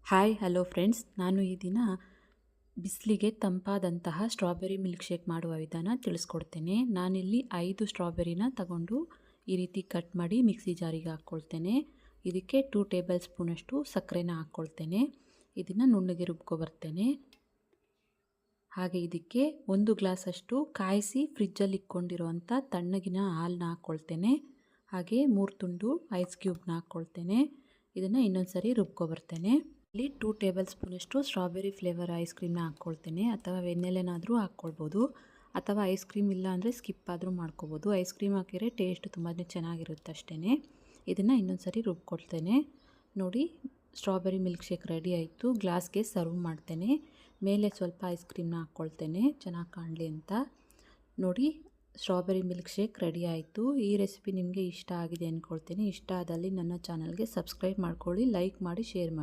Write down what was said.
Hi hello friends, ನಾನು ಈ ದಿನ ಬಿಸಿಲಿಗೆ ತಂಪಾದಂತಹ ಸ್ಟ್ರಾಬೆರಿ ಮಿಲ್ಕ್ ಶೇಕ್ ಮಾಡುವ ವಿಧಾನ ತಿಳಿಸ್ಕೊಡ್ತೇನೆ. ನಾನಿಲ್ಲಿ 5 ಸ್ಟ್ರಾಬೆರಿನ ತಗೊಂಡು ಈ ರೀತಿ ಕಟ್ ಮಾಡಿ ಮಿಕ್ಸಿ ಜಾರಿಗೆ ಹಾಕ್ಕೊಳ್ತೇನೆ. ಇದಕ್ಕೆ 2 ಟೇಬಲ್ ಸ್ಪೂನಷ್ಟು ಸಕ್ಕರೆನ ಹಾಕ್ಕೊಳ್ತೇನೆ. ಇದನ್ನು ನುಣ್ಣಗೆ ರುಬ್ಕೊಬರ್ತೇನೆ. ಹಾಗೆ ಇದಕ್ಕೆ 1 ಗ್ಲಾಸಷ್ಟು ಕಾಯಿಸಿ ಫ್ರಿಜ್ಜಲ್ಲಿ ಇಟ್ಕೊಂಡಿರುವಂಥ ತಣ್ಣಗಿನ ಹಾಲನ್ನ ಹಾಕ್ಕೊಳ್ತೇನೆ. ಹಾಗೆ 3 ತುಂಡು ಐಸ್ ಕ್ಯೂಬ್ನ ಹಾಕ್ಕೊಳ್ತೇನೆ. ಇದನ್ನು ಇನ್ನೊಂದು ಸರಿ ರುಬ್ಕೊಬರ್ತೇನೆ. ಇಲ್ಲಿ 2 ಟೇಬಲ್ ಸ್ಪೂನಷ್ಟು ಸ್ಟ್ರಾಬೆರಿ ಫ್ಲೇವರ್ ಐಸ್ ಕ್ರೀಮ್ನ ಹಾಕ್ಕೊಳ್ತೇನೆ, ಅಥವಾ ವೆನ್ನೆಲೆನಾದರೂ ಹಾಕ್ಕೊಳ್ಬೋದು, ಅಥವಾ ಐಸ್ ಕ್ರೀಮ್ ಇಲ್ಲ ಅಂದರೆ ಸ್ಕಿಪ್ ಆದರೂ ಮಾಡ್ಕೋಬೋದು. ಐಸ್ ಕ್ರೀಮ್ ಹಾಕಿದರೆ ಟೇಸ್ಟ್ ತುಂಬಾ ಚೆನ್ನಾಗಿರುತ್ತೆ ಅಷ್ಟೇ. ಇದನ್ನು ಇನ್ನೊಂದು ಸರಿ ರುಬ್ಕೊಳ್ತೇನೆ. ನೋಡಿ, ಸ್ಟ್ರಾಬೆರಿ ಮಿಲ್ಕ್ ಶೇಕ್ ರೆಡಿ ಆಯಿತು. ಗ್ಲಾಸ್ಗೆ ಸರ್ವ್ ಮಾಡ್ತೇನೆ. ಮೇಲೆ ಸ್ವಲ್ಪ ಐಸ್ ಕ್ರೀಮ್ನ ಹಾಕ್ಕೊಳ್ತೇನೆ ಚೆನ್ನಾಗಿ ಕಾಣಲಿ ಅಂತ. ನೋಡಿ, ಸ್ಟ್ರಾಬೆರಿ ಮಿಲ್ಕ್ ಶೇಕ್ ರೆಡಿ ಆಯಿತು. ಈ ರೆಸಿಪಿ ನಿಮಗೆ ಇಷ್ಟ ಆಗಿದೆ ಅಂದ್ಕೊಳ್ತೇನೆ. ಇಷ್ಟ ಆದಲ್ಲಿ ನನ್ನ ಚಾನಲ್ಗೆ ಸಬ್ಸ್ಕ್ರೈಬ್ ಮಾಡ್ಕೊಳ್ಳಿ, ಲೈಕ್ ಮಾಡಿ, ಶೇರ್ ಮಾಡಿ.